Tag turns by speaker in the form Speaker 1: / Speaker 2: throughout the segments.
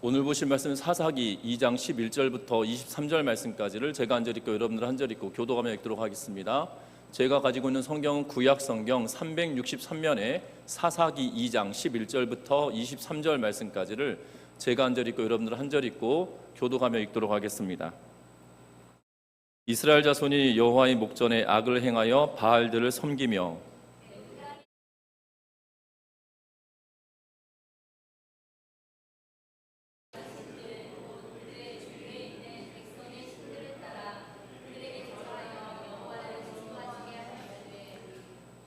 Speaker 1: 오늘 보실 말씀은 사사기 2장 11절부터 23절 말씀까지를 제가 한 절 읽고 여러분들 한 절 읽고 교도하며 읽도록 하겠습니다. 제가 가지고 있는 성경은 구약 성경 363면에 사사기 2장 11절부터 23절 말씀까지를 제가 한 절 읽고 여러분들 한 절 읽고 교도하며 읽도록 하겠습니다. 이스라엘 자손이 여호와의 목전에 악을 행하여 바알들을 섬기며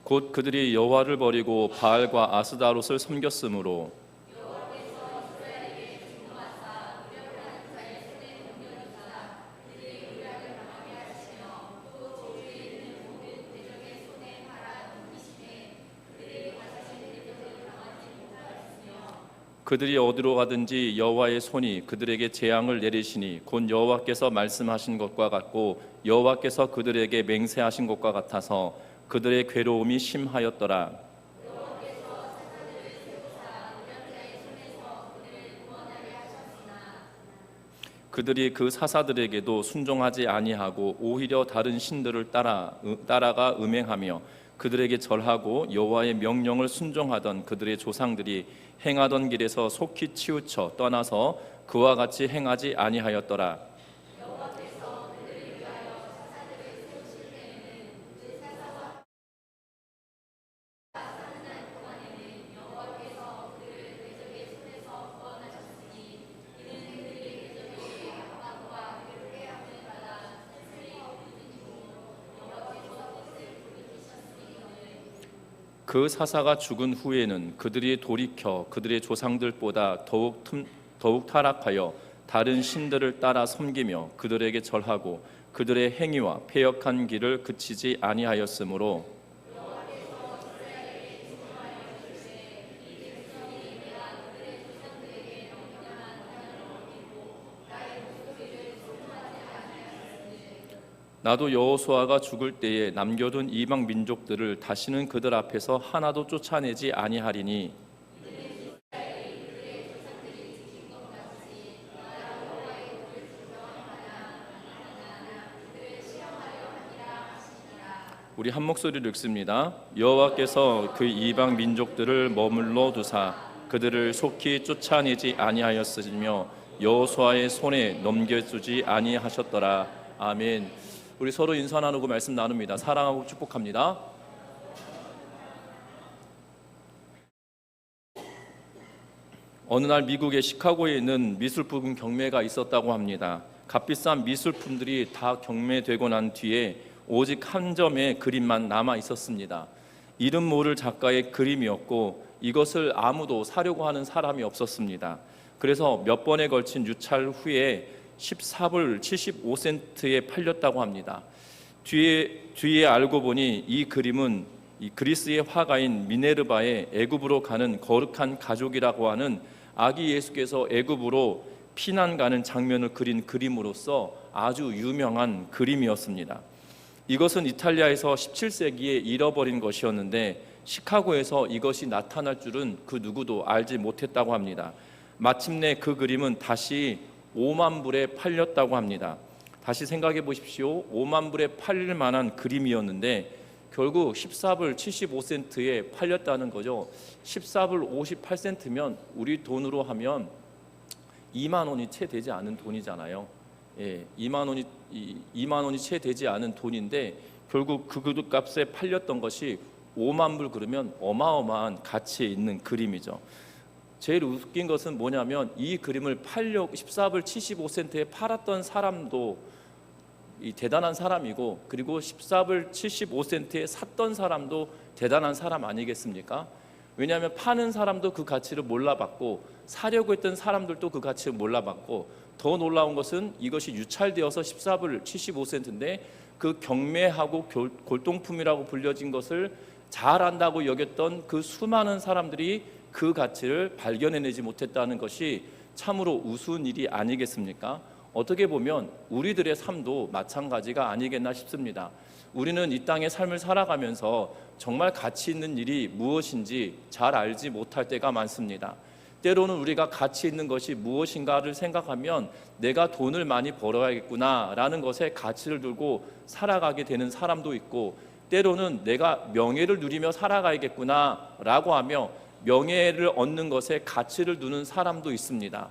Speaker 1: 곧 그들이 여호와를 버리고 바알과 아스다롯을 섬겼으므로 그들이 어디로 가든지 여호와의 손이 그들에게 재앙을 내리시니 곧 여호와께서 말씀하신 것과 같고 여호와께서 그들에게 맹세하신 것과 같아서 그들의 괴로움이 심하였더라. 그들이 그 사사들에게도 순종하지 아니하고 오히려 다른 신들을 따라가 음행하며 그들에게 절하고 여호와의 명령을 순종하던 그들의 조상들이 행하던 길에서 속히 치우쳐 떠나서 그와 같이 행하지 아니하였더라. 그 사사가 죽은 후에는 그들이 돌이켜 그들의 조상들보다 더욱 타락하여 다른 신들을 따라 섬기며 그들에게 절하고 그들의 행위와 패역한 길을 그치지 아니하였으므로 나도 여호수아가 죽을 때에 남겨둔 이방 민족들을 다시는 그들 앞에서 하나도 쫓아내지 아니하리니 우리 한 목소리로 읽습니다. 여호와께서 그 이방 민족들을 머물러 두사 그들을 속히 쫓아내지 아니하였으며 여호수아의 손에 넘겨주지 아니하셨더라. 아멘. 우리 서로 인사 나누고 말씀 나눕니다. 사랑하고 축복합니다. 어느 날 미국의 시카고에 있는 미술품 경매가 있었다고 합니다. 값비싼 미술품들이 다 경매되고 난 뒤에 오직 한 점의 그림만 남아 있었습니다. 이름 모를 작가의 그림이었고 이것을 아무도 사려고 하는 사람이 없었습니다. 그래서 몇 번에 걸친 유찰 후에 14불 75센트에 팔렸다고 합니다. 뒤에 알고 보니 이 그림은 이 그리스의 화가인 미네르바의 애굽으로 가는 거룩한 가족이라고 하는 아기 예수께서 애굽으로 피난 가는 장면을 그린 그림으로서 아주 유명한 그림이었습니다. 이것은 이탈리아에서 17세기에 잃어버린 것이었는데 시카고에서 이것이 나타날 줄은 그 누구도 알지 못했다고 합니다. 마침내 그 그림은 다시 5만 불에 팔렸다고 합니다. 다시 생각해 보십시오. 5만 불에 팔릴 만한 그림이었는데 결국 14불 75센트에 팔렸다는 거죠. 14불 58센트면 우리 돈으로 하면 2만 원이 채 되지 않은 돈이잖아요. 2만 원이 채 되지 않은 돈인데 결국 그 값에 팔렸던 것이 5만 불 그러면 어마어마한 가치에 있는 그림이죠. 제일 웃긴 것은 뭐냐면 이 그림을 14불 75센트에 팔았던 사람도 이 대단한 사람이고 그리고 14불 75센트에 샀던 사람도 대단한 사람 아니겠습니까? 왜냐하면 파는 사람도 그 가치를 몰라봤고 사려고 했던 사람들도 그 가치를 몰라봤고 더 놀라운 것은 이것이 유찰되어서 14불 75센트인데 그 경매하고 골동품이라고 불려진 것을 잘 안다고 여겼던 그 수많은 사람들이 그 가치를 발견해내지 못했다는 것이 참으로 우스운 일이 아니겠습니까? 어떻게 보면 우리들의 삶도 마찬가지가 아니겠나 싶습니다. 우리는 이 땅의 삶을 살아가면서 정말 가치 있는 일이 무엇인지 잘 알지 못할 때가 많습니다. 때로는 우리가 가치 있는 것이 무엇인가를 생각하면 내가 돈을 많이 벌어야겠구나라는 것에 가치를 두고 살아가게 되는 사람도 있고, 때로는 내가 명예를 누리며 살아가야겠구나라고 하며 명예를 얻는 것에 가치를 두는 사람도 있습니다.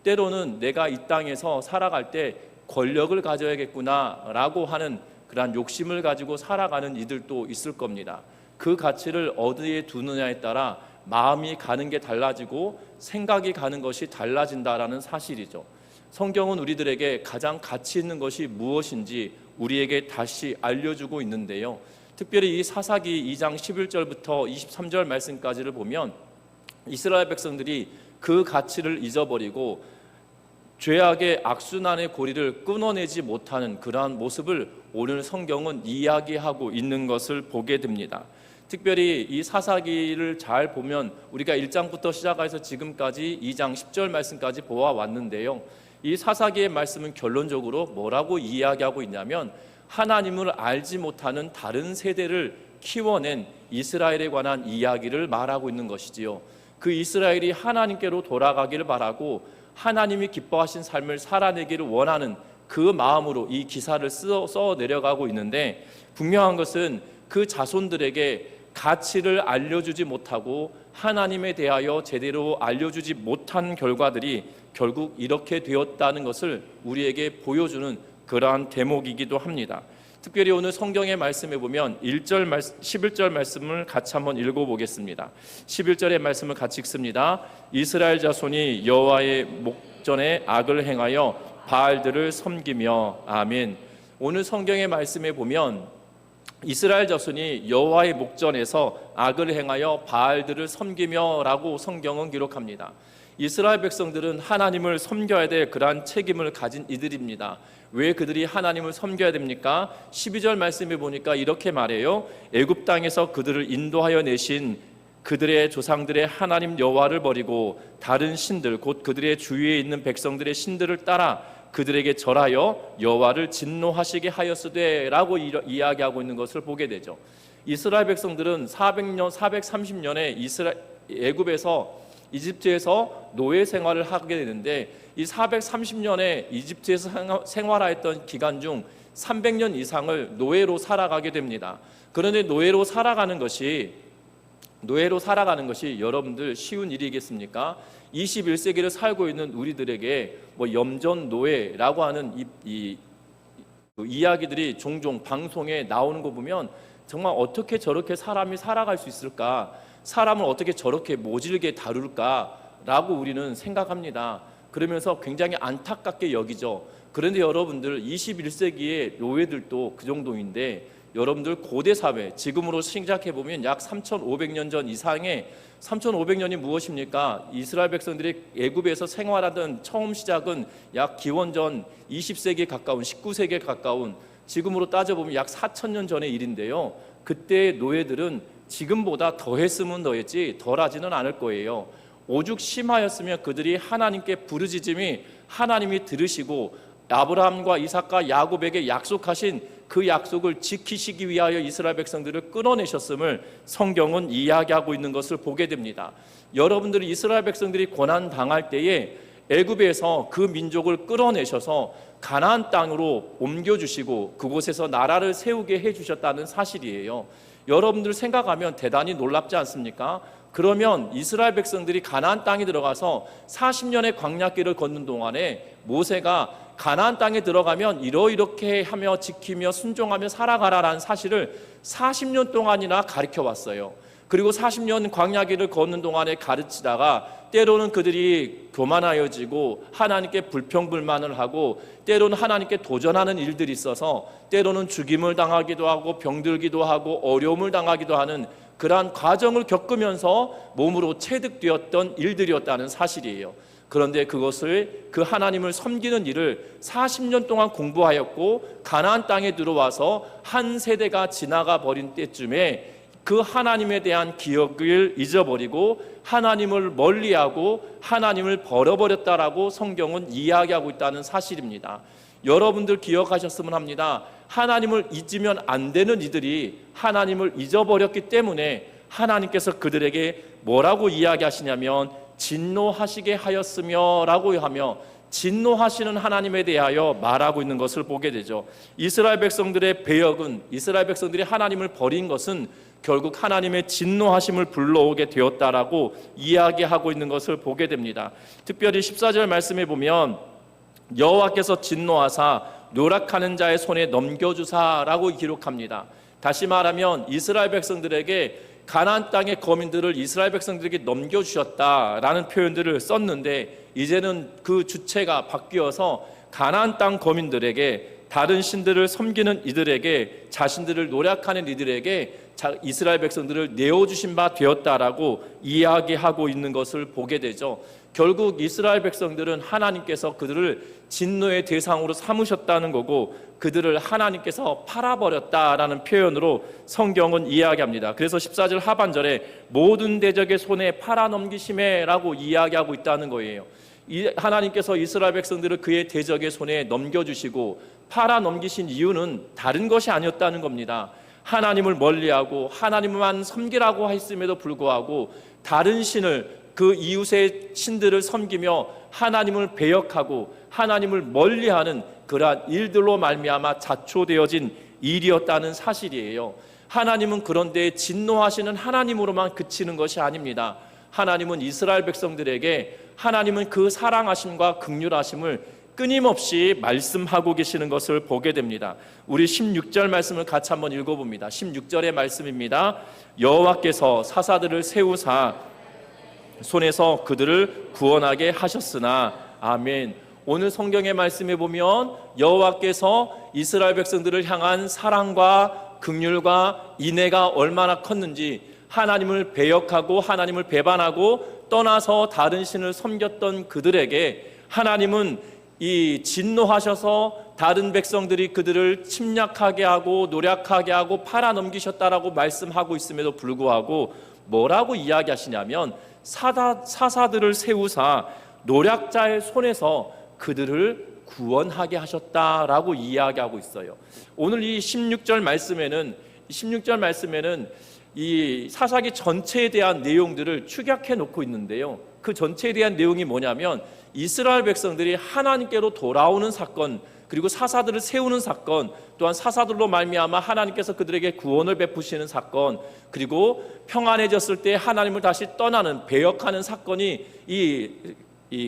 Speaker 1: 때로는 내가 이 땅에서 살아갈 때 권력을 가져야겠구나라고 하는 그러한 욕심을 가지고 살아가는 이들도 있을 겁니다. 그 가치를 어디에 두느냐에 따라 마음이 가는 게 달라지고 생각이 가는 것이 달라진다라는 사실이죠. 성경은 우리들에게 가장 가치 있는 것이 무엇인지 우리에게 다시 알려주고 있는데요. 특별히 이 사사기 2장 11절부터 23절 말씀까지를 보면 이스라엘 백성들이 그 가치를 잊어버리고 죄악의 악순환의 고리를 끊어내지 못하는 그러한 모습을 오늘 성경은 이야기하고 있는 것을 보게 됩니다. 특별히 이 사사기를 잘 보면 우리가 1장부터 시작해서 지금까지 2장 10절 말씀까지 보아왔는데요. 이 사사기의 말씀은 결론적으로 뭐라고 이야기하고 있냐면 하나님을 알지 못하는 다른 세대를 키워낸 이스라엘에 관한 이야기를 말하고 있는 것이지요. 그 이스라엘이 하나님께로 돌아가기를 바라고 하나님이 기뻐하신 삶을 살아내기를 원하는 그 마음으로 이 기사를 써 내려가고 있는데, 분명한 것은 그 자손들에게 가치를 알려주지 못하고 하나님에 대하여 제대로 알려주지 못한 결과들이 결국 이렇게 되었다는 것을 우리에게 보여주는 그러한 대목이기도 합니다. 특별히 오늘 성경의 말씀에 보면 11절 말씀을 같이 한번 읽어보겠습니다. 11절의 말씀을 같이 읽습니다. 이스라엘 자손이 여호와의 목전에 악을 행하여 바알들을 섬기며. 아멘. 오늘 성경의 말씀에 보면 이스라엘 자손이 여호와의 목전에서 악을 행하여 바알들을 섬기며 라고 성경은 기록합니다. 이스라엘 백성들은 하나님을 섬겨야 될 그러한 책임을 가진 이들입니다. 왜 그들이 하나님을 섬겨야 됩니까? 12절 말씀에 보니까 이렇게 말해요. 애굽 땅에서 그들을 인도하여 내신 그들의 조상들의 하나님 여호와를 버리고 다른 신들 곧 그들의 주위에 있는 백성들의 신들을 따라 그들에게 절하여 여호와를 진노하시게 하였으되 라고 이야기하고 있는 것을 보게 되죠. 이스라엘 백성들은 430년에 애굽에서 이집트에서 노예 생활을 하게 되는데, 이 430년에 이집트에서 생활하였던 기간 중 300년 이상을 노예로 살아가게 됩니다. 그런데 노예로 살아가는 것이 여러분들 쉬운 일이겠습니까? 21세기를 살고 있는 우리들에게 염전 노예라고 하는 이 이야기들이 종종 방송에 나오는 거 보면 정말 어떻게 저렇게 사람이 살아갈 수 있을까? 사람을 어떻게 저렇게 모질게 다룰까라고 우리는 생각합니다. 그러면서 굉장히 안타깝게 여기죠. 그런데 여러분들 21세기의 노예들도 그 정도인데, 여러분들 고대 사회, 지금으로 생각해보면 약 3,500년 전 이상의 3,500년이 무엇입니까? 이스라엘 백성들이 애굽에서 생활하던 처음 시작은 약 기원전 20세기에 가까운 19세기에 가까운, 지금으로 따져보면 약 4,000년 전의 일인데요. 그때의 노예들은 지금보다 더했으면 더했지 덜하지는 않을 거예요. 오죽 심하였으면 그들이 하나님께 부르짖음이 하나님이 들으시고 아브라함과 이삭과 야곱에게 약속하신 그 약속을 지키시기 위하여 이스라엘 백성들을 끌어내셨음을 성경은 이야기하고 있는 것을 보게 됩니다. 여러분들이 이스라엘 백성들이 고난 당할 때에 애굽에서 그 민족을 끌어내셔서 가나안 땅으로 옮겨주시고 그곳에서 나라를 세우게 해주셨다는 사실이에요. 여러분들 생각하면 대단히 놀랍지 않습니까? 그러면 이스라엘 백성들이 가나안 땅에 들어가서 40년의 광야길을 걷는 동안에 모세가 가나안 땅에 들어가면 이렇게 하며 지키며 순종하며 살아가라라는 사실을 40년 동안이나 가르쳐 왔어요. 그리고 40년 광야길을 걷는 동안에 가르치다가 때로는 그들이 교만하여지고 하나님께 불평불만을 하고 때로는 하나님께 도전하는 일들이 있어서 때로는 죽임을 당하기도 하고 병들기도 하고 어려움을 당하기도 하는 그러한 과정을 겪으면서 몸으로 체득되었던 일들이었다는 사실이에요. 그런데 그것을 그 하나님을 섬기는 일을 40년 동안 공부하였고 가나안 땅에 들어와서 한 세대가 지나가 버린 때쯤에 그 하나님에 대한 기억을 잊어버리고 하나님을 멀리하고 하나님을 버려버렸다라고 성경은 이야기하고 있다는 사실입니다. 여러분들 기억하셨으면 합니다. 하나님을 잊으면 안 되는 이들이 하나님을 잊어버렸기 때문에 하나님께서 그들에게 뭐라고 이야기하시냐면 진노하시게 하였으며 라고 하며 진노하시는 하나님에 대하여 말하고 있는 것을 보게 되죠. 이스라엘 백성들의 배역은, 이스라엘 백성들이 하나님을 버린 것은 결국 하나님의 진노하심을 불러오게 되었다라고 이야기하고 있는 것을 보게 됩니다. 특별히 14절 말씀에 보면 여호와께서 진노하사 노력하는 자의 손에 넘겨주사라고 기록합니다. 다시 말하면 이스라엘 백성들에게 가나안 땅의 거민들을 이스라엘 백성들에게 넘겨주셨다라는 표현들을 썼는데, 이제는 그 주체가 바뀌어서 가나안 땅 거민들에게, 다른 신들을 섬기는 이들에게, 자신들을 노력하는 이들에게 이스라엘 백성들을 내어주신 바 되었다라고 이야기하고 있는 것을 보게 되죠. 결국 이스라엘 백성들은 하나님께서 그들을 진노의 대상으로 삼으셨다는 거고, 그들을 하나님께서 팔아버렸다라는 표현으로 성경은 이야기합니다. 그래서 14절 하반절에 모든 대적의 손에 팔아넘기심에라고 이야기하고 있다는 거예요. 하나님께서 이스라엘 백성들을 그의 대적의 손에 넘겨주시고 팔아넘기신 이유는 다른 것이 아니었다는 겁니다. 하나님을 멀리하고 하나님만 섬기라고 했음에도 불구하고 다른 신을, 그 이웃의 신들을 섬기며 하나님을 배역하고 하나님을 멀리하는 그러한 일들로 말미암아 자초되어진 일이었다는 사실이에요. 하나님은 그런데 진노하시는 하나님으로만 그치는 것이 아닙니다. 하나님은 이스라엘 백성들에게 하나님은 그 사랑하심과 긍휼하심을 끊임없이 말씀하고 계시는 것을 보게 됩니다. 우리 16절 말씀을 같이 한번 읽어봅니다. 16절의 말씀입니다. 여호와께서 사사들을 세우사 손에서 그들을 구원하게 하셨으나. 아멘. 오늘 성경의 말씀에 보면 여호와께서 이스라엘 백성들을 향한 사랑과 긍휼과 인애가 얼마나 컸는지, 하나님을 배역하고 하나님을 배반하고 떠나서 다른 신을 섬겼던 그들에게 하나님은 이 진노하셔서 다른 백성들이 그들을 침략하게 하고 노략하게 하고 팔아넘기셨다라고 말씀하고 있음에도 불구하고 뭐라고 이야기하시냐면 사사들을 세우사 노략자의 손에서 그들을 구원하게 하셨다라고 이야기하고 있어요. 오늘 이 16절 말씀에는 이 사사기 전체에 대한 내용들을 축약해 놓고 있는데요. 그 전체에 대한 내용이 뭐냐면 이스라엘 백성들이 하나님께로 돌아오는 사건, 그리고 사사들을 세우는 사건, 또한 사사들로 말미암아 하나님께서 그들에게 구원을 베푸시는 사건, 그리고 평안해졌을 때 하나님을 다시 떠나는 배역하는 사건이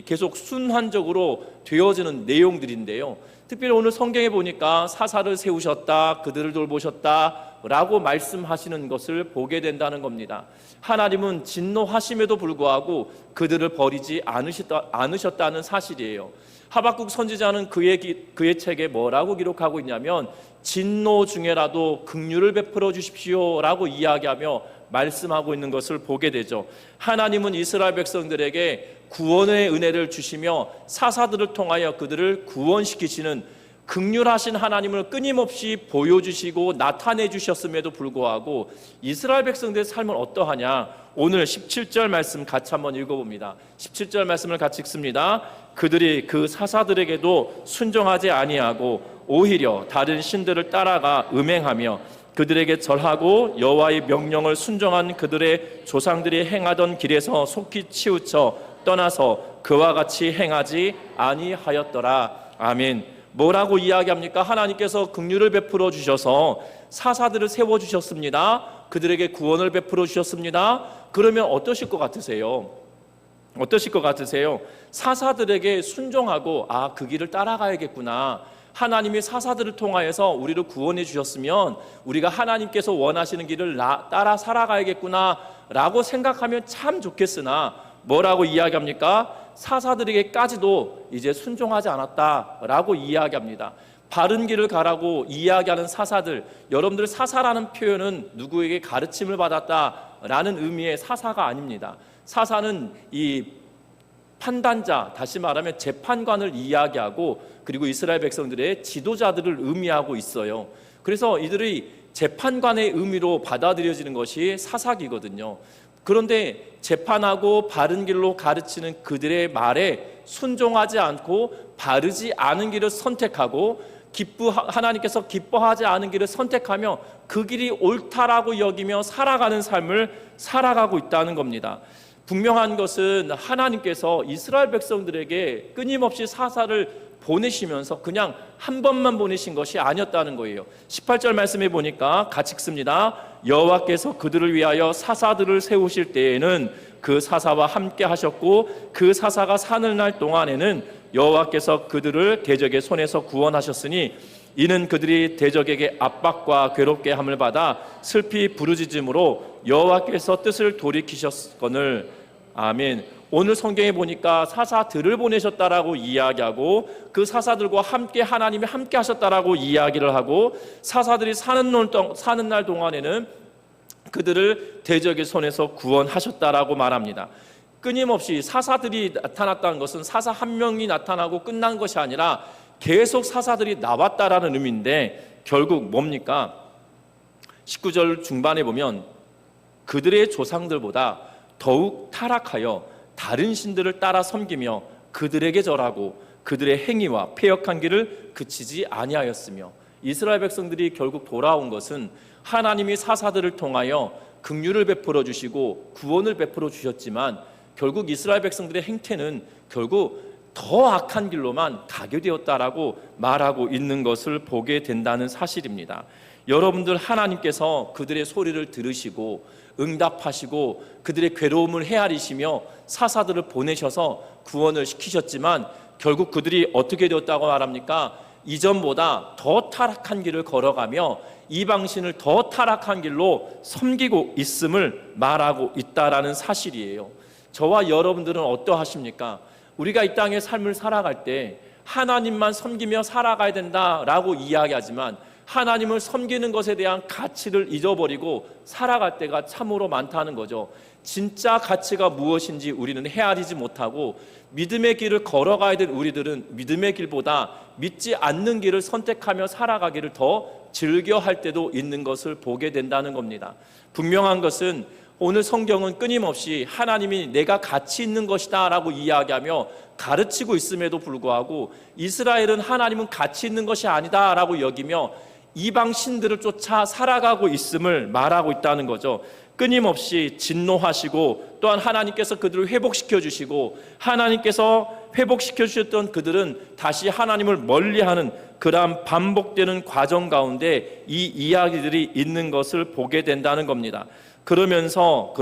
Speaker 1: 계속 순환적으로 되어지는 내용들인데요. 특별히 오늘 성경에 보니까 사사를 세우셨다, 그들을 돌보셨다 라고 말씀하시는 것을 보게 된다는 겁니다. 하나님은 진노하심에도 불구하고 그들을 버리지 않으셨다는 사실이에요. 하박국 선지자는 그의 책에 뭐라고 기록하고 있냐면 진노 중에라도 긍휼을 베풀어 주십시오 라고 이야기하며 말씀하고 있는 것을 보게 되죠. 하나님은 이스라엘 백성들에게 구원의 은혜를 주시며 사사들을 통하여 그들을 구원시키시는 긍휼하신 하나님을 끊임없이 보여주시고 나타내 주셨음에도 불구하고 이스라엘 백성들의 삶은 어떠하냐? 오늘 17절 말씀 같이 한번 읽어봅니다. 17절 말씀을 같이 읽습니다. 그들이 그 사사들에게도 순종하지 아니하고 오히려 다른 신들을 따라가 음행하며 그들에게 절하고 여호와의 명령을 순종한 그들의 조상들이 행하던 길에서 속히 치우쳐 떠나서 그와 같이 행하지 아니하였더라. 아멘. 뭐라고 이야기합니까? 하나님께서 긍휼을 베풀어 주셔서 사사들을 세워주셨습니다. 그들에게 구원을 베풀어 주셨습니다. 그러면 어떠실 것 같으세요? 어떠실 것 같으세요? 사사들에게 순종하고 그 길을 따라가야겠구나, 하나님이 사사들을 통하여서 우리를 구원해 주셨으면 우리가 하나님께서 원하시는 길을 따라 살아가야겠구나 라고 생각하면 참 좋겠으나 뭐라고 이야기합니까? 사사들에게까지도 이제 순종하지 않았다라고 이야기합니다. 바른 길을 가라고 이야기하는 사사들, 여러분들 사사라는 표현은 누구에게 가르침을 받았다라는 의미의 사사가 아닙니다. 사사는 이 판단자, 다시 말하면 재판관을 이야기하고 그리고 이스라엘 백성들의 지도자들을 의미하고 있어요. 그래서 이들이 재판관의 의미로 받아들여지는 것이 사사기거든요. 그런데 재판하고 바른 길로 가르치는 그들의 말에 순종하지 않고 바르지 않은 길을 선택하고 하나님께서 기뻐하지 않은 길을 선택하며 그 길이 옳다라고 여기며 살아가는 삶을 살아가고 있다는 겁니다. 분명한 것은 하나님께서 이스라엘 백성들에게 끊임없이 사사를 보내시면서 그냥 한 번만 보내신 것이 아니었다는 거예요. 18절 말씀에 보니까 같이 읽습니다. 여호와께서 그들을 위하여 사사들을 세우실 때에는 그 사사와 함께 하셨고 그 사사가 사는 날 동안에는 여호와께서 그들을 대적의 손에서 구원하셨으니 이는 그들이 대적에게 압박과 괴롭게 함을 받아 슬피 부르짖음으로 여호와께서 뜻을 돌이키셨거늘. 아멘. 오늘 성경에 보니까 사사들을 보내셨다라고 이야기하고 그 사사들과 함께 하나님이 함께 하셨다라고 이야기를 하고 사사들이 사는 날 동안에는 그들을 대적의 손에서 구원하셨다라고 말합니다. 끊임없이 사사들이 나타났다는 것은 사사 한 명이 나타나고 끝난 것이 아니라 계속 사사들이 나왔다라는 의미인데 결국 뭡니까? 19절 중반에 보면 그들의 조상들보다 더욱 타락하여 다른 신들을 따라 섬기며 그들에게 절하고 그들의 행위와 패역한 길을 그치지 아니하였으며. 이스라엘 백성들이 결국 돌아온 것은 하나님이 사사들을 통하여 긍휼을 베풀어 주시고 구원을 베풀어 주셨지만 결국 이스라엘 백성들의 행태는 결국 더 악한 길로만 가게 되었다라고 말하고 있는 것을 보게 된다는 사실입니다. 여러분들, 하나님께서 그들의 소리를 들으시고 응답하시고 그들의 괴로움을 헤아리시며 사사들을 보내셔서 구원을 시키셨지만 결국 그들이 어떻게 되었다고 말합니까? 이전보다 더 타락한 길을 걸어가며 이방신을 더 타락한 길로 섬기고 있음을 말하고 있다라는 사실이에요. 저와 여러분들은 어떠하십니까? 우리가 이 땅의 삶을 살아갈 때 하나님만 섬기며 살아가야 된다라고 이야기하지만 하나님을 섬기는 것에 대한 가치를 잊어버리고 살아갈 때가 참으로 많다는 거죠. 진짜 가치가 무엇인지 우리는 헤아리지 못하고 믿음의 길을 걸어가야 될 우리들은 믿음의 길보다 믿지 않는 길을 선택하며 살아가기를 더 즐겨할 때도 있는 것을 보게 된다는 겁니다. 분명한 것은 오늘 성경은 끊임없이 하나님이 내가 가치 있는 것이다 라고 이야기하며 가르치고 있음에도 불구하고 이스라엘은 하나님은 가치 있는 것이 아니다 라고 여기며 이방 신들을 쫓아 살아가고 있음을 말하고 있다는 거죠. 끊임없이 진노하시고 또한 하나님께서 그들을 회복시켜 주시고 하나님께서 회복시켜 주셨던 그들은 다시 하나님을 멀리하는 그러한 반복되는 과정 가운데 이 이야기들이 있는 것을 보게 된다는 겁니다. 그러면서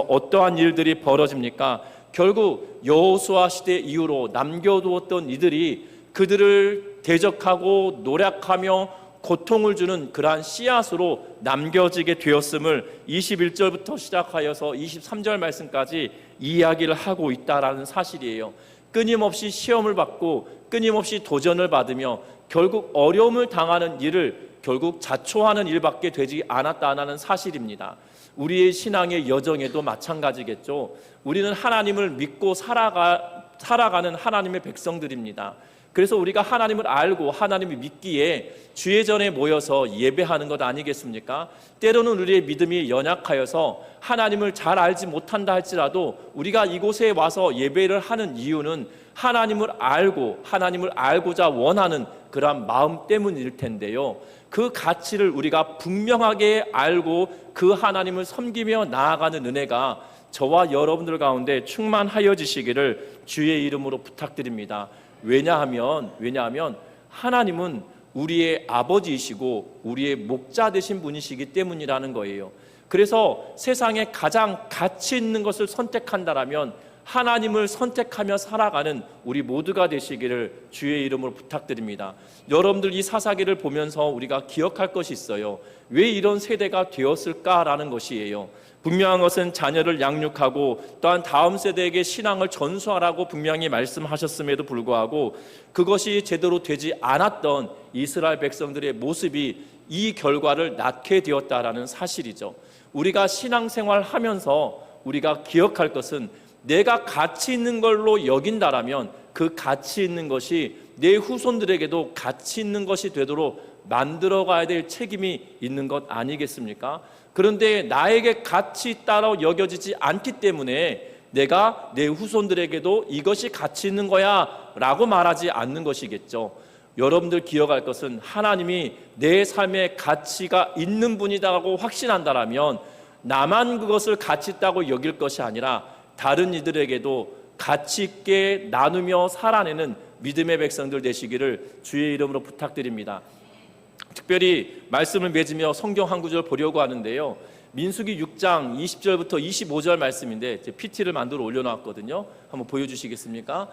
Speaker 1: 어떠한 일들이 벌어집니까? 결국 여호수아 시대 이후로 남겨두었던 이들이 그들을 대적하고 노략하며 고통을 주는 그러한 씨앗으로 남겨지게 되었음을 21절부터 시작하여서 23절 말씀까지 이야기를 하고 있다라는 사실이에요. 끊임없이 시험을 받고 끊임없이 도전을 받으며 결국 어려움을 당하는 일을 결국 자초하는 일밖에 되지 않았다는 사실입니다. 우리의 신앙의 여정에도 마찬가지겠죠. 우리는 하나님을 믿고 살아가는 하나님의 백성들입니다. 그래서 우리가 하나님을 알고 하나님을 믿기에 주의 전에 모여서 예배하는 것 아니겠습니까? 때로는 우리의 믿음이 연약하여서 하나님을 잘 알지 못한다 할지라도 우리가 이곳에 와서 예배를 하는 이유는 하나님을 알고자 원하는 그런 마음 때문일 텐데요. 그 가치를 우리가 분명하게 알고 그 하나님을 섬기며 나아가는 은혜가 저와 여러분들 가운데 충만하여지시기를 주의 이름으로 부탁드립니다. 왜냐하면 하나님은 우리의 아버지이시고 우리의 목자 되신 분이시기 때문이라는 거예요. 그래서 세상에 가장 가치 있는 것을 선택한다라면 하나님을 선택하며 살아가는 우리 모두가 되시기를 주의 이름으로 부탁드립니다. 여러분들, 이 사사기를 보면서 우리가 기억할 것이 있어요. 왜 이런 세대가 되었을까라는 것이에요. 분명한 것은 자녀를 양육하고 또한 다음 세대에게 신앙을 전수하라고 분명히 말씀하셨음에도 불구하고 그것이 제대로 되지 않았던 이스라엘 백성들의 모습이 이 결과를 낳게 되었다라는 사실이죠. 우리가 신앙생활 하면서 우리가 기억할 것은 내가 가치 있는 걸로 여긴다라면 그 가치 있는 것이 내 후손들에게도 가치 있는 것이 되도록 만들어가야 될 책임이 있는 것 아니겠습니까? 그런데 나에게 가치 있다고 여겨지지 않기 때문에 내가 내 후손들에게도 이것이 가치 있는 거야 라고 말하지 않는 것이겠죠. 여러분들 기억할 것은 하나님이 내 삶에 가치가 있는 분이다고 확신한다라면 나만 그것을 가치 있다고 여길 것이 아니라 다른 이들에게도 가치 있게 나누며 살아내는 믿음의 백성들 되시기를 주의 이름으로 부탁드립니다. 특별히 말씀을 맺으며 성경 한 구절 보려고 하는데요, 민수기 6장 20절부터 25절 말씀인데 제 PT를 만들어 올려놨거든요. 한번 보여주시겠습니까?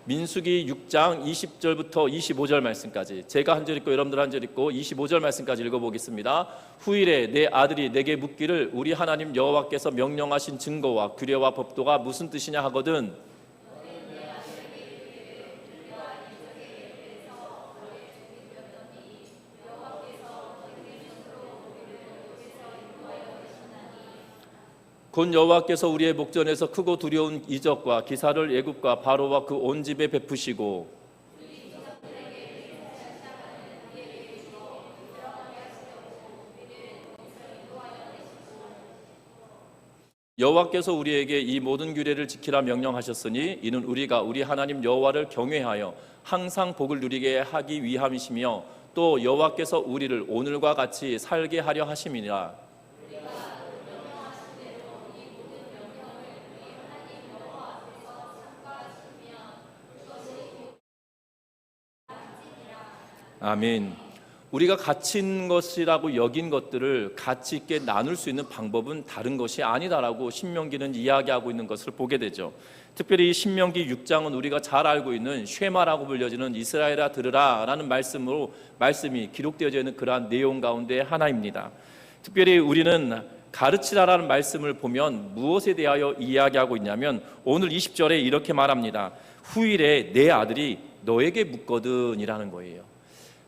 Speaker 1: 민수기 6장 20절부터 25절 말씀까지, 제가 한 절 읽고 여러분들 한 절 읽고 25절 말씀까지 읽어보겠습니다. 후일에 내 아들이 내게 묻기를 우리 하나님 여호와께서 명령하신 증거와 규례와 법도가 무슨 뜻이냐 하거든 곧 여호와께서 우리의 목전에서 크고 두려운 이적과 기사를 애굽과 바로와 그 온 집에 베푸시고 여호와께서 우리에게 이 모든 규례를 지키라 명령하셨으니 이는 우리가 우리 하나님 여호와를 경외하여 항상 복을 누리게 하기 위함이시며 또 여호와께서 우리를 오늘과 같이 살게 하려 하심이니라. 아멘. 우리가 가치 있는 것이라고 여긴 것들을 가치 있게 나눌 수 있는 방법은 다른 것이 아니다라고 신명기는 이야기하고 있는 것을 보게 되죠. 특별히 이 신명기 6장은 우리가 잘 알고 있는 쉐마라고 불려지는 이스라엘아 들으라 라는 말씀이 기록되어져 있는 그러한 내용 가운데 하나입니다. 특별히 우리는 가르치라라는 말씀을 보면 무엇에 대하여 이야기하고 있냐면 오늘 20절에 이렇게 말합니다. 후일에 내 아들이 너에게 묻거든 이라는 거예요.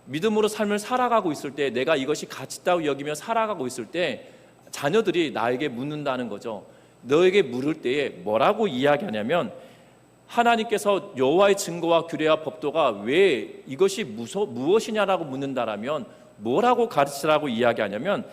Speaker 1: 믿음으로 삶을 살아가고 있을 때, 내가 이것이 가치 있다고 여기며 살아가고 있을 때 자녀들이 나에게 묻는다는 거죠. 너에게 물을 때에 뭐라고 이야기하냐면, 하나님께서 여호와의 증거와 규례와 법도가 왜 이것이 무엇이냐라고 묻는다라면 뭐라고 가르치라고 이야기하냐면,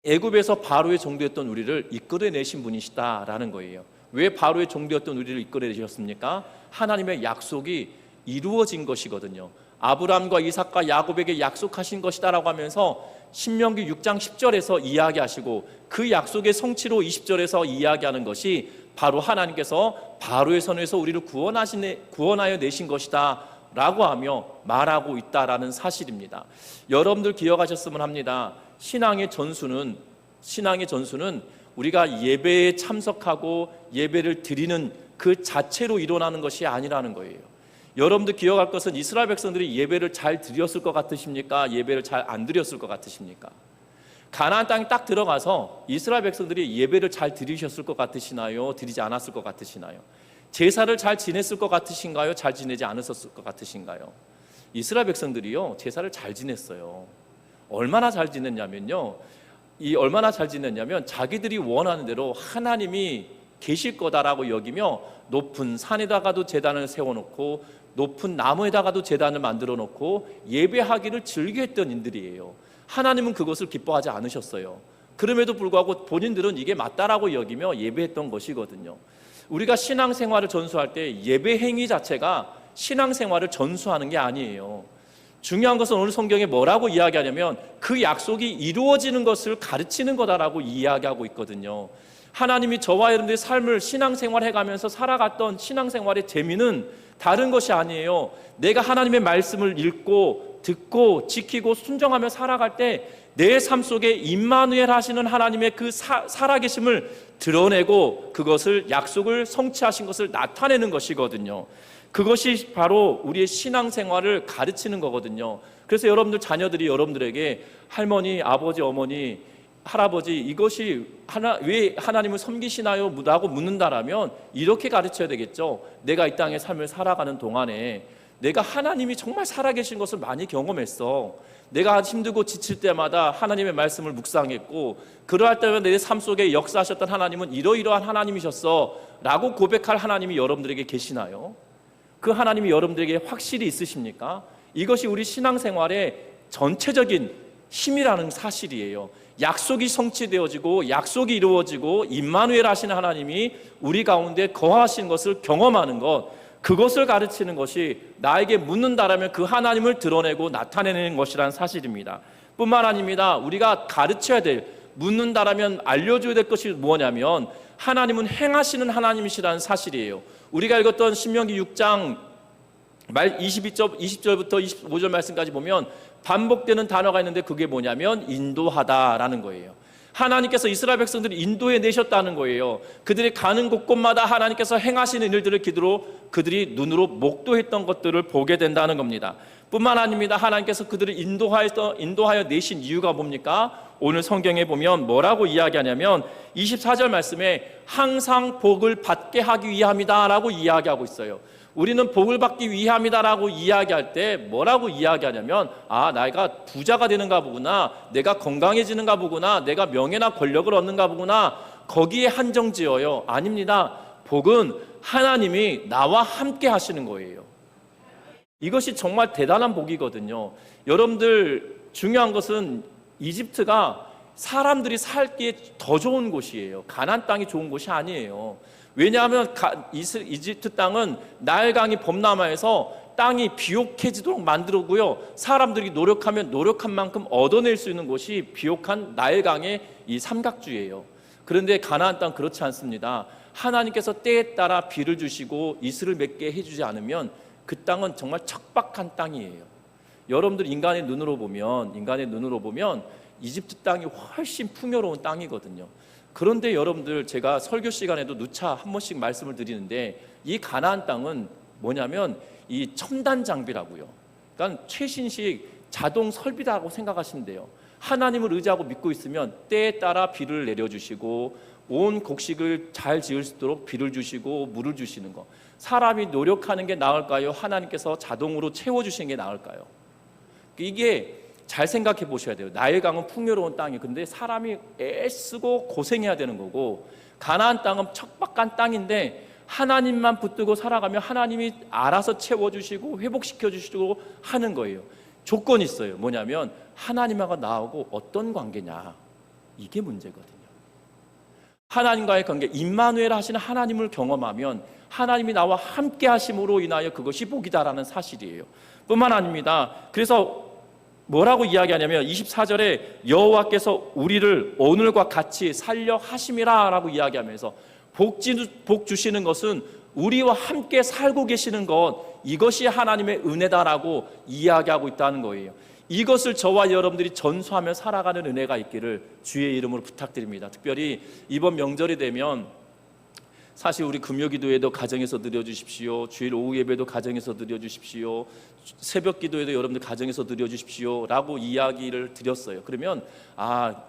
Speaker 1: 애굽에서 바로의 종되었던 우리를 이끌어내신 분이시다라는 거예요. 왜 바로의 종되었던 우리를 이끌어내셨습니까? 하나님의 약속이 이루어진 것이거든요. 아브라함과 이삭과 야곱에게 약속하신 것이다라고 하면서 신명기 6장 10절에서 이야기하시고, 그 약속의 성취로 20절에서 이야기하는 것이 바로 하나님께서 바로의 손에서 우리를 구원하여 내신 것이다 라고 하며 말하고 있다라는 사실입니다. 여러분들 기억하셨으면 합니다. 신앙의 전수는 우리가 예배에 참석하고 예배를 드리는 그 자체로 일어나는 것이 아니라는 거예요. 여러분들 기억할 것은, 이스라엘 백성들이 예배를 잘 드렸을 것 같으십니까? 예배를 잘 안 드렸을 것 같으십니까? 가나안 땅에 딱 들어가서 이스라엘 백성들이 예배를 잘 드리셨을 것 같으시나요? 드리지 않았을 것 같으시나요? 제사를 잘 지냈을 것 같으신가요? 잘 지내지 않았을 것 같으신가요? 이스라엘 백성들이요, 제사를 잘 지냈어요. 얼마나 잘 지냈냐면요, 얼마나 잘 지냈냐면 자기들이 원하는 대로 하나님이 계실 거다라고 여기며 높은 산에다가도 제단을 세워놓고 높은 나무에다가도 제단을 만들어 놓고 예배하기를 즐겨했던 인들이에요. 하나님은 그것을 기뻐하지 않으셨어요. 그럼에도 불구하고 본인들은 이게 맞다라고 여기며 예배했던 것이거든요. 우리가 신앙생활을 전수할 때 예배 행위 자체가 신앙생활을 전수하는 게 아니에요. 중요한 것은 오늘 성경에 뭐라고 이야기하냐면 그 약속이 이루어지는 것을 가르치는 거다라고 이야기하고 있거든요. 하나님이 저와 여러분들의 삶을 신앙생활 해가면서 살아갔던 신앙생활의 재미는 다른 것이 아니에요. 내가 하나님의 말씀을 읽고 듣고 지키고 순종하며 살아갈 때 내 삶 속에 임마누엘 하시는 하나님의 그 살아계심을 드러내고 그것을 약속을 성취하신 것을 나타내는 것이거든요. 그것이 바로 우리의 신앙생활을 가르치는 거거든요. 그래서 여러분들 자녀들이 여러분들에게 할머니, 아버지, 어머니, 할아버지 이것이 왜 하나님을 섬기시나요? 라고 묻는다라면 이렇게 가르쳐야 되겠죠. 내가 이 땅의 삶을 살아가는 동안에 내가 하나님이 정말 살아계신 것을 많이 경험했어. 내가 힘들고 지칠 때마다 하나님의 말씀을 묵상했고, 그러할 때마다 내 삶 속에 역사하셨던 하나님은 이러이러한 하나님이셨어 라고 고백할 하나님이 여러분들에게 계시나요? 그 하나님이 여러분들에게 확실히 있으십니까? 이것이 우리 신앙생활의 전체적인 힘이라는 사실이에요. 약속이 성취되어지고 약속이 이루어지고 임마누엘 하시는 하나님이 우리 가운데 거하신 것을 경험하는 것, 그것을 가르치는 것이 나에게 묻는다라면 그 하나님을 드러내고 나타내는 것이라는 사실입니다. 뿐만 아닙니다. 우리가 가르쳐야 될, 묻는다라면 알려줘야 될 것이 뭐냐면 하나님은 행하시는 하나님이시라는 사실이에요. 우리가 읽었던 신명기 6장 20절부터 25절 말씀까지 보면 반복되는 단어가 있는데 그게 뭐냐면 인도하다라는 거예요. 하나님께서 이스라엘 백성들을 인도해 내셨다는 거예요. 그들이 가는 곳곳마다 하나님께서 행하시는 일들을 그들이 눈으로 목도했던 것들을 보게 된다는 겁니다. 뿐만 아닙니다. 하나님께서 그들을 인도하여 내신 이유가 뭡니까? 오늘 성경에 보면 뭐라고 이야기하냐면 24절 말씀에 항상 복을 받게 하기 위함이다 라고 이야기하고 있어요. 우리는 복을 받기 위함이다라고 이야기할 때 뭐라고 이야기하냐면 내가 부자가 되는가 보구나, 내가 건강해지는가 보구나, 내가 명예나 권력을 얻는가 보구나, 거기에 한정지어요. 아닙니다. 복은 하나님이 나와 함께 하시는 거예요. 이것이 정말 대단한 복이거든요. 여러분들, 중요한 것은 이집트가 사람들이 살기에 더 좋은 곳이에요. 가나안 땅이 좋은 곳이 아니에요. 왜냐하면 이집트 땅은 나일강이 범람하여서 땅이 비옥해지도록 만들었고요, 사람들이 노력하면 노력한 만큼 얻어낼 수 있는 곳이 비옥한 나일강의 이 삼각주예요. 그런데 가나안 땅 그렇지 않습니다. 하나님께서 때에 따라 비를 주시고 이슬을 맺게 해주지 않으면 그 땅은 정말 척박한 땅이에요. 여러분들 인간의 눈으로 보면 이집트 땅이 훨씬 풍요로운 땅이거든요. 그런데 여러분들, 제가 설교 시간에도 누차 한 번씩 말씀을 드리는데 이 가나안 땅은 뭐냐면 이 첨단 장비라고요. 그러니까 최신식 자동 설비라고 생각하시면 돼요. 하나님을 의지하고 믿고 있으면 때에 따라 비를 내려주시고 온 곡식을 잘 지을 수 있도록 비를 주시고 물을 주시는 거. 사람이 노력하는 게 나을까요? 하나님께서 자동으로 채워주시는 게 나을까요? 이게 잘 생각해 보셔야 돼요. 나일강은 풍요로운 땅이, 근데 사람이 애쓰고 고생해야 되는 거고, 가나안 땅은 척박한 땅인데 하나님만 붙들고 살아가면 하나님이 알아서 채워주시고 회복시켜주시고 하는 거예요. 조건이 있어요. 뭐냐면 하나님하고 나하고 어떤 관계냐, 이게 문제거든요. 하나님과의 관계, 임마누엘 하시는 하나님을 경험하면 하나님이 나와 함께 하심으로 인하여 그것이 복이다라는 사실이에요. 뿐만 아닙니다. 그래서 뭐라고 이야기하냐면 24절에 여호와께서 우리를 오늘과 같이 살려 하심이라 라고 이야기하면서 복 주시는 것은 우리와 함께 살고 계시는 것, 이것이 하나님의 은혜다라고 이야기하고 있다는 거예요. 이것을 저와 여러분들이 전수하며 살아가는 은혜가 있기를 주의 이름으로 부탁드립니다. 특별히 이번 명절이 되면 사실 우리 금요기도에도 가정에서 드려주십시오. 주일 오후 예배도 가정에서 드려주십시오. 새벽 기도에도 여러분들 가정에서 드려주십시오 라고 이야기를 드렸어요. 그러면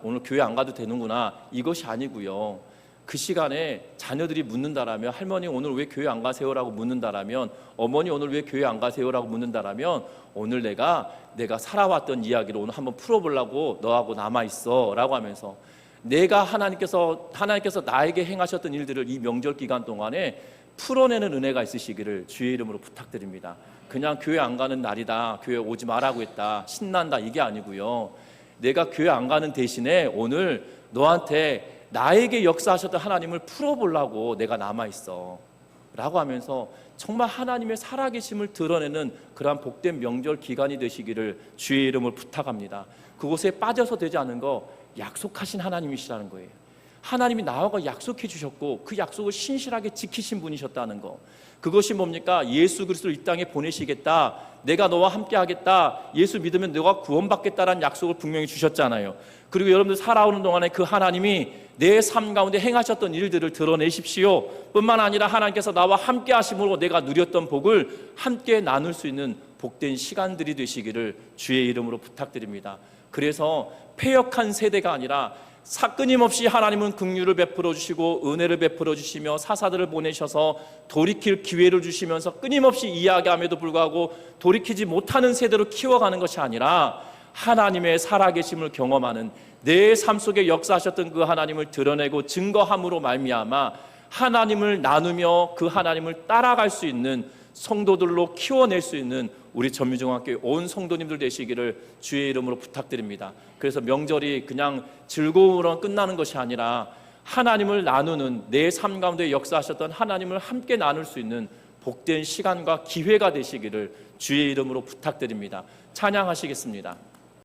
Speaker 1: 오늘 교회 안 가도 되는구나, 이것이 아니고요. 그 시간에 자녀들이 묻는다라면, 할머니 오늘 왜 교회 안 가세요라고 묻는다라면, 어머니 오늘 왜 교회 안 가세요라고 묻는다라면, 오늘 내가 살아왔던 이야기를 오늘 한번 풀어보려고 너하고 남아있어 라고 하면서, 내가 하나님께서 나에게 행하셨던 일들을 이 명절 기간 동안에 풀어내는 은혜가 있으시기를 주의 이름으로 부탁드립니다. 그냥 교회 안 가는 날이다, 교회 오지 말라고 했다, 신난다, 이게 아니고요. 내가 교회 안 가는 대신에 오늘 너한테 나에게 역사하셨던 하나님을 풀어보려고 내가 남아있어 라고 하면서 정말 하나님의 살아계심을 드러내는 그러한 복된 명절 기간이 되시기를 주의 이름으로 부탁합니다. 그곳에 빠져서 되지 않은 거, 약속하신 하나님이시라는 거예요. 하나님이 나와 약속해 주셨고 그 약속을 신실하게 지키신 분이셨다는 거, 그것이 뭡니까? 예수 그리스도를 이 땅에 보내시겠다, 내가 너와 함께 하겠다, 예수 믿으면 너가 구원받겠다라는 약속을 분명히 주셨잖아요. 그리고 여러분들 살아오는 동안에 그 하나님이 내 삶 가운데 행하셨던 일들을 드러내십시오. 뿐만 아니라 하나님께서 나와 함께 하심으로 내가 누렸던 복을 함께 나눌 수 있는 복된 시간들이 되시기를 주의 이름으로 부탁드립니다. 그래서 패역한 세대가 아니라 끊임없이 하나님은 긍휼을 베풀어 주시고 은혜를 베풀어 주시며 사사들을 보내셔서 돌이킬 기회를 주시면서 끊임없이 이야기함에도 불구하고 돌이키지 못하는 세대로 키워가는 것이 아니라 하나님의 살아계심을 경험하는, 내 삶 속에 역사하셨던 그 하나님을 드러내고 증거함으로 말미암아 하나님을 나누며 그 하나님을 따라갈 수 있는 성도들로 키워낼 수 있는 우리 전미중학교의 온 성도님들 되시기를 주의 이름으로 부탁드립니다. 그래서 명절이 그냥 즐거움으로 끝나는 것이 아니라 하나님을 나누는, 내 삶 가운데 역사하셨던 하나님을 함께 나눌 수 있는 복된 시간과 기회가 되시기를 주의 이름으로 부탁드립니다. 찬양하시겠습니다.